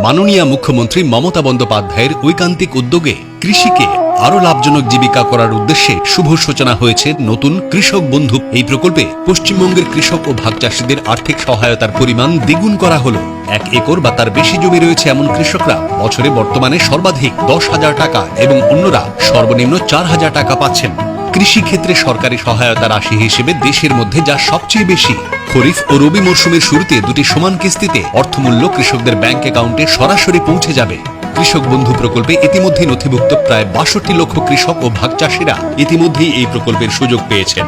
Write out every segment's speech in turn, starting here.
মাননীয় মুখ্যমন্ত্রী মমতা বন্দ্যোপাধ্যায়ের ঐকান্তিক উদ্যোগে কৃষিকে আরো লাভজনক জীবিকা করার উদ্দেশ্যে শুভ সূচনা হয়েছে নতুন কৃষক বন্ধু। এই প্রকল্পে পশ্চিমবঙ্গের কৃষক ও ভাগ চাষীদের আর্থিক সহায়তার পরিমাণ দ্বিগুণ করা হলো। 1 একর বা তার বেশি জমি রয়েছে এমন কৃষকরা বছরে বর্তমানে সর্বাধিক 10,000 টাকা এবং অন্যরা সর্বনিম্ন 4,000 টাকা পাচ্ছেন। কৃষি ক্ষেত্রে সরকারি সহায়তা রাশি হিসেবে দেশের মধ্যে যা সবচেয়ে বেশি। খরিফ ও রবি মরশুমের শুরুতে দুটি সমান কিস্তিতে অর্থমূল্য কৃষকদের ব্যাংক অ্যাকাউন্টে সরাসরি পৌঁছে যাবে। কৃষক বন্ধু প্রকল্পে ইতিমধ্যে নথিভুক্ত প্রায় 62 লক্ষ কৃষক ও ভাগ চাষীরা ইতিমধ্যেই এই প্রকল্পের সুযোগ পেয়েছেন।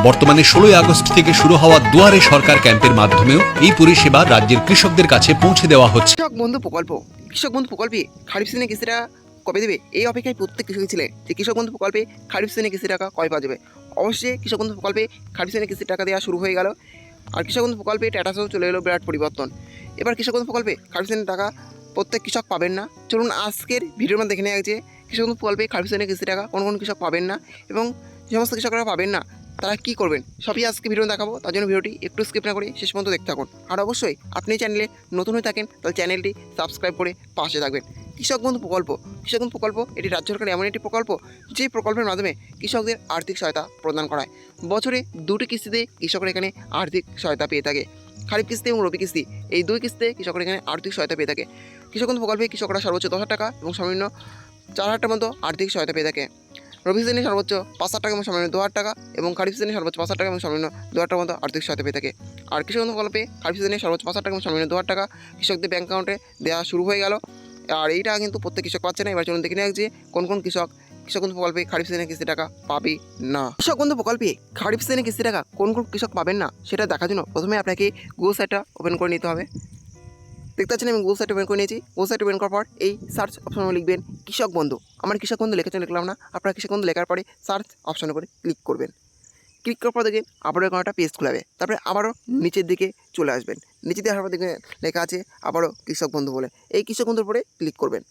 বর্তমানে 16 আগস্ট থেকে শুরু হওয়া দুয়ারে সরকার ক্যাম্পের মাধ্যমেও এই পরিষেবা রাজ্যের কৃষকদের কাছে পৌঁছে দেওয়া হচ্ছে। কৃষক বন্ধু প্রকল্পে খারিফ সিজনে কিস্তিটা কবে দেবে এই অপেক্ষায় প্রত্যেক কৃষক ছিলেন যে কৃষক বন্ধু প্রকল্পে খারিফ সিজনে কিস্তি টাকা কবে পাওয়া যাবে। অবশ্যই কৃষক বন্ধু প্রকল্পে খারিফ সিজনে কিস্তির টাকা দেওয়া শুরু হয়ে গেল। আর কৃষক বন্ধু প্রকল্পে স্ট্যাটাসেও চলে এলো বিরাট পরিবর্তন। এবার কৃষক বন্ধু প্রকল্পে খারিফ সিজনের টাকা প্রত্যেক কৃষক পাবেন না। চলুন আজকের ভিডিওর মধ্যে দেখে নেওয়া যে কৃষক বন্ধু প্রকল্পে খারিফ সিজনে কিস্তি টাকা কোন কোন কৃষক পাবেন না এবং যে সমস্ত কৃষকরা পাবেন না তারা কী করবেন সবই আজকে ভিডিও দেখাবো। তার জন্য ভিডিওটি একটু স্কিপ না করে শেষ পর্যন্ত দেখতে থাকুন। আর অবশ্যই আপনি চ্যানেলে নতুন হয়ে থাকেন তাহলে চ্যানেলটি সাবস্ক্রাইব করে পাশে থাকবেন। কৃষক বন্ধু প্রকল্প এটি রাজ্য সরকারের এমন একটি প্রকল্প যে প্রকল্পের মাধ্যমে কৃষকদের আর্থিক সহায়তা প্রদান করা হয়। বছরে 2টি কিস্তিতে কৃষকরা এখানে আর্থিক সহায়তা পেয়ে থাকে। খারিফ কিস্তি এবং রবি কিস্তি এই 2 কিস্তিতে কৃষকরা এখানে আর্থিক সহায়তা পেয়ে থাকে। কৃষক বন্ধু প্রকল্পে কৃষকরা সর্বোচ্চ 10,000 টাকা এবং সর্বনিম্ন 4,000 টাকার মতো আর্থিক সহায়তা পেয়ে থাকে। রবি সিজনে সর্বোচ্চ 5,000 টাকা এবং সর্বনিম্ন 2,000 টাকা এবং খারিফ সিজনে সর্বোচ্চ 5,000 টাকা এবং সর্বনিম্ন 2,000 টাকার মতো আর্থিক সহায়তা পেয়ে থাকে। আর কৃষক বন্ধু প্রকল্পে খারিফ সিজনে সর্বোচ্চ 5,000 টাকা এবং সর্বনিম্ন 2,000 টাকা কৃষকদের ব্যাংক অ্যাকাউন্টে দেওয়া শুরু হয়ে গেল। আর এইটা কিন্তু প্রত্যেক কৃষক পাচ্ছে না। এবার চলুন দেখে নেওয়া যে কোন কোন কৃষক বন্ধু প্রকল্পে খারিফ সিজনে কিস্তি টাকা পাবে না। কৃষক বন্ধু প্রকল্পে খারিফ সিজনে কিস্তি টাকা কোন কোন কৃষক পাবেন না সেটা দেখার জন্য প্রথমে আপনাকে গুগল সাইটটা ওপেন করে নিতে হবে। দেখতে পাচ্ছেন আমি গুগল সাইট ওপেন করে নিয়েছি। গুগল সাইট ওপেন করার পর এই সার্চ অপশনে লিখবেন কৃষক বন্ধু। আমার কৃষক বন্ধু লেখার জন্য লিখলাম না, আপনারা কৃষক বন্ধু লেখার পরে সার্চ অপশনের উপরে ক্লিক করবেন। ক্লিক করার পর দেখবেন আবারও এরকম একটা পেজ খোলাবে। তারপরে আবারও নিচের দিকে চলে আসবেন। নিচে দিয়ে আসার পর দেখবেন লেখা আছে আবারও কৃষক বন্ধু বলে। এই কৃষক বন্ধুর উপরে ক্লিক করবেন।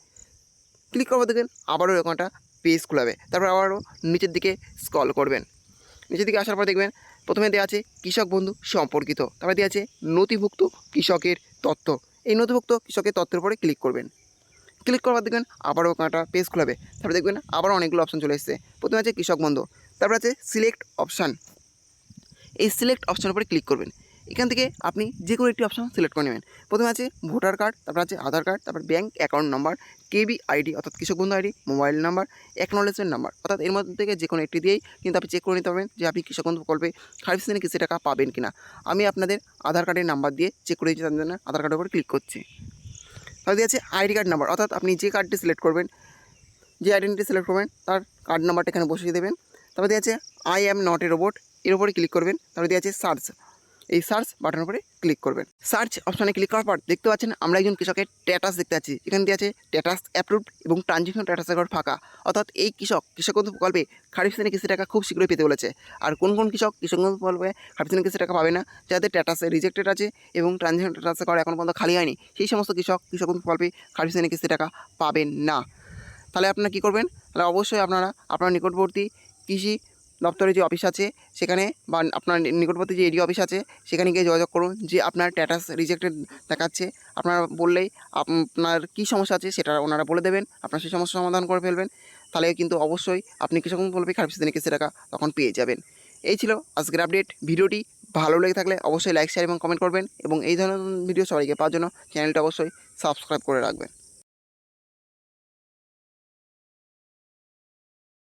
ক্লিক করার পর দেখবেন আবারও এরকম একটা পেজ খোলাবে। তারপর আবারও নিচের দিকে স্ক্রল করবেন। নিচের দিকে আসার পর দেখবেন প্রথমে দেওয়া আছে কৃষক বন্ধু সম্পর্কিত, তারপরে দেওয়া আছে নথিভুক্ত কৃষকের তথ্য। এই নথিভুক্ত কৃষকের তথ্যের উপরে ক্লিক করবেন। ক্লিক করার পর দেখবেন আবারও একটা পেজ খোলাবে। তারপরে দেখবেন আবারও অনেকগুলো অপশন চলে এসেছে। প্রথমে আছে কৃষক বন্ধু, তারপর আছে সিলেক্ট অপশান। এই সিলেক্ট অপশানের উপরে ক্লিক করবেন। এখান থেকে আপনি যে কোনো একটি অপশান সিলেক্ট করে নেবেন। প্রথমে আছে ভোটার কার্ড, তারপর আছে আধার কার্ড, তারপর ব্যাঙ্ক অ্যাকাউন্ট নাম্বার, কেবি আইডি অর্থাৎ কৃষক বন্ধু ID, mobile number, acknowledgement number অর্থাৎ এর মধ্যে থেকে যে কোনো একটি দিয়েই কিন্তু আপনি চেক করে নিতে পারবেন যে আপনি কৃষক বন্ধু প্রকল্পে খারিফ সিজনে কিস্তি টাকা পাবেন কিনা। আমি আপনাদের আধার কার্ডের নাম্বার দিয়ে চেক করে দিচ্ছি, তার জন্য আধার কার্ডের উপর ক্লিক করছি। তাহলে দিয়ে আছে আইডি কার্ড নাম্বার অর্থাৎ আপনি যে কার্ডটি সিলেক্ট করবেন, যে আইডেন্টি সিলেক্ট করবেন তার কার্ড নাম্বারটা এখানে বসিয়ে দেবেন। তারপরে দিয়ে আছে I am not a robot, এর উপরে ক্লিক করবেন। তারপরে দিয়ে আছে সার্চ, এই সার্চ বাটনের উপরে ক্লিক করবেন। সার্চ অপশানে ক্লিক করার পর দেখতে পাচ্ছেন আমরা একজন কৃষকের স্ট্যাটাস দেখতে পাচ্ছি। এখানে দিয়ে আছে স্ট্যাটাস অ্যাপ্রুভড এবং ট্রানজ্যাকশন স্ট্যাটাসের ঘর ফাঁকা, অর্থাৎ এই কৃষক বন্ধু প্রকল্পে খারিফ সিজনে কিস্তি টাকা খুব শীঘ্রই পেতে বলেছে। আর কোন কোন কৃষক বন্ধু প্রকল্পে খারিফ সিজনে কিস্তি টাকা পাবে না, যাদের স্ট্যাটাসে রিজেক্টেড আছে এবং ট্রানজ্যাকশন স্ট্যাটাসের ঘর এখন পর্যন্ত খালি হয়নি, সেই সমস্ত কৃষক বন্ধু প্রকল্পে খারিফ সিজনে কিস্তি টাকা পাবেন না। তাহলে আপনারা কী করবেন, তাহলে অবশ্যই আপনার নিকটবর্তী কৃষি দপ্তরে যে অফিস আছে সেখানে বা আপনার নিকটবর্তী যে এডি অফিস আছে সেখানে গিয়ে যোগাযোগ করুন যে আপনার স্ট্যাটাস রিজেক্টেড দেখাচ্ছে। আপনারা বললেই আপনার কী সমস্যা আছে সেটা ওনারা বলে দেবেন, আপনার সেই সমস্যার সমাধান করে ফেলবেন। তাহলে কিন্তু অবশ্যই আপনি কৃষক বলবে খারিফ সিজনে কিস্তি টাকা তখন পেয়ে যাবেন। এই ছিল আজকের আপডেট। ভিডিওটি ভালো লেগে থাকলে অবশ্যই লাইক শেয়ার এবং কমেন্ট করবেন এবং এই ধরনের ভিডিও সবাইকে পাওয়ার জন্য চ্যানেলটা অবশ্যই সাবস্ক্রাইব করে রাখবেন।